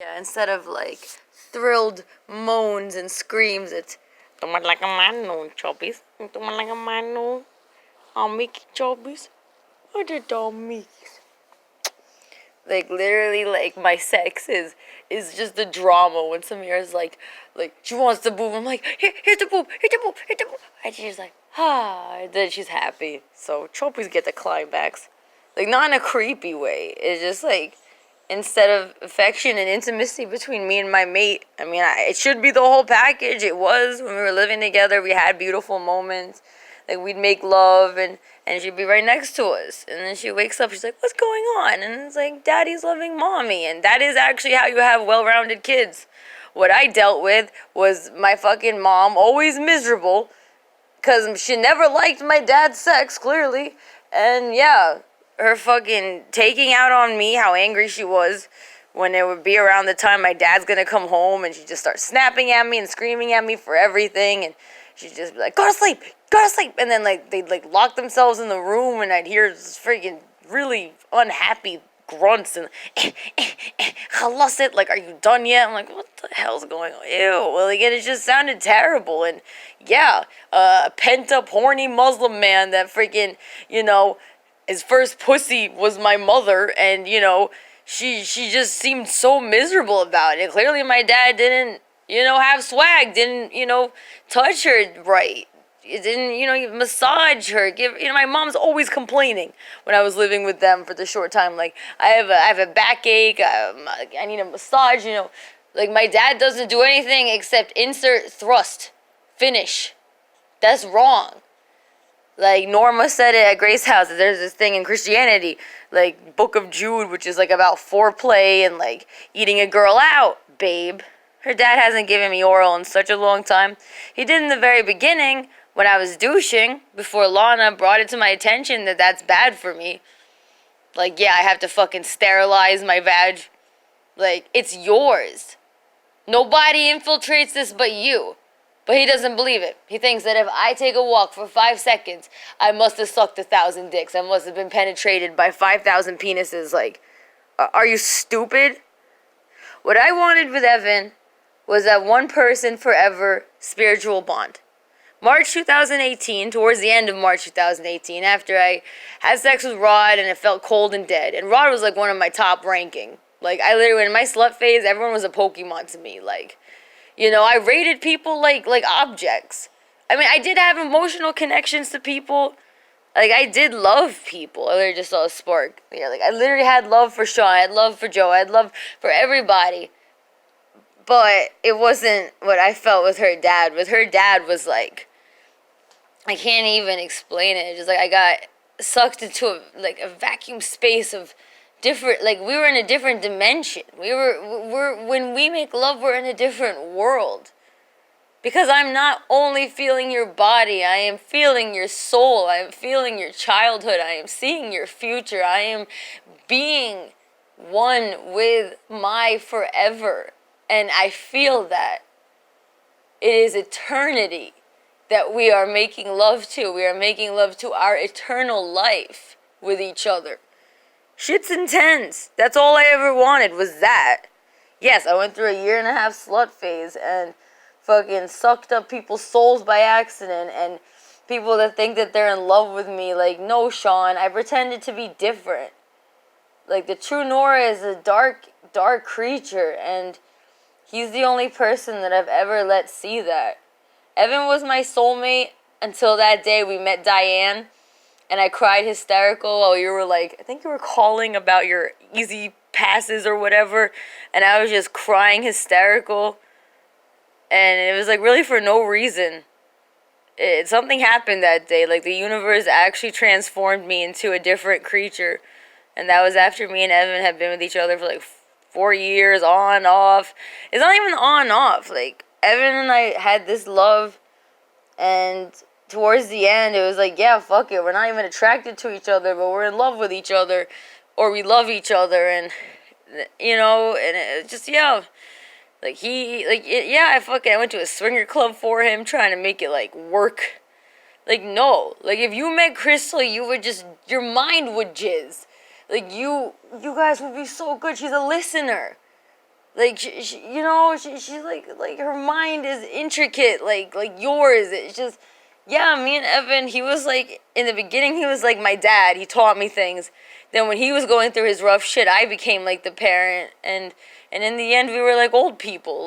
Yeah, instead of like thrilled moans and screams, it's "Tuman like a man no chubbies, tuman like a man no, Mickey chubbies, what did Mickey?" Like literally, like my sex is just the drama when Samira's like she wants the boob. I'm like, here's the boob, here's the boob, here's the boob, and she's like, and then she's happy. So chubbies get the climax, like not in a creepy way. It's just like instead of affection and intimacy between me and my mate, I mean, it should be the whole package. It was when we were living together. We had beautiful moments. Like, we'd make love, and she'd be right next to us. And then she wakes up, she's like, what's going on? And it's like, daddy's loving mommy. And that is actually how you have well-rounded kids. What I dealt with was my fucking mom, always miserable, because she never liked my dad's sex, clearly. And yeah, her fucking taking out on me, how angry she was when it would be around the time my dad's gonna come home, and she'd just start snapping at me and screaming at me for everything, and she'd just be like, go to sleep, and then like they'd like lock themselves in the room, and I'd hear this freaking really unhappy grunts and lost it, like, are you done yet? I'm like, what the hell's going on? Ew. Well, again, it just sounded terrible. And yeah, a pent up horny Muslim man that freaking, his first pussy was my mother, and she just seemed so miserable about it. Clearly my dad didn't have swag, didn't touch her right. It didn't, massage her. My mom's always complaining when I was living with them for the short time. Like, I have a backache. I need a massage. Like my dad doesn't do anything except insert thrust, finish. That's wrong. Like Norma said it at Grace House. There's this thing in Christianity, like Book of Jude, which is like about foreplay and like eating a girl out, babe. Her dad hasn't given me oral in such a long time. He did in the very beginning when I was douching, before Lana brought it to my attention that that's bad for me. Like, yeah, I have to fucking sterilize my vag. Like, it's yours. Nobody infiltrates this but you. But he doesn't believe it. He thinks that if I take a walk for 5 seconds, I must have sucked 1,000 dicks. I must have been penetrated by 5,000 penises. Like, are you stupid? What I wanted with Evan was that one person forever spiritual bond. March 2018, towards the end of March 2018, after I had sex with Rod and it felt cold and dead. And Rod was like one of my top ranking. Like, I literally, in my slut phase, everyone was a Pokemon to me. Like, I rated people like objects. I mean, I did have emotional connections to people. Like, I did love people. I literally just saw a spark. Yeah, like, I literally had love for Sean. I had love for Joe. I had love for everybody. But it wasn't what I felt with her dad. With her dad was like, I can't even explain it. It's just like I got sucked into a vacuum space of different, like we were in a different dimension. When we make love, we're in a different world. Because I'm not only feeling your body, I am feeling your soul. I am feeling your childhood. I am seeing your future. I am being one with my forever. And I feel that it is eternity that we are making love to. We are making love to our eternal life with each other. Shit's intense. That's all I ever wanted was that. Yes, I went through a 1.5 slut phase and fucking sucked up people's souls by accident, and people that think that they're in love with me, like, no, Sean, I pretended to be different. Like, the true Nora is a dark, dark creature, and he's the only person that I've ever let see that. Evan was my soulmate until that day we met Diane, and I cried hysterical while you were like, I think you were calling about your easy passes or whatever, and I was just crying hysterical, and it was like really for no reason. Something happened that day, like the universe actually transformed me into a different creature, and that was after me and Evan had been with each other for like 4 years, on, off. It's not even on, off, like, Evan and I had this love, and towards the end, it was like, yeah, fuck it. We're not even attracted to each other, but we're in love with each other, or we love each other, and, and it just, yeah. Like, I went to a swinger club for him, trying to make it, like, work. Like, no. Like, if you met Crystal, you would just, your mind would jizz. Like, you guys would be so good. She's a listener. Like, you know, she's like, her mind is intricate, like yours. It's just, yeah, me and Evan, he was like, in the beginning, he was like my dad. He taught me things. Then when he was going through his rough shit, I became like the parent. And in the end, we were like old people.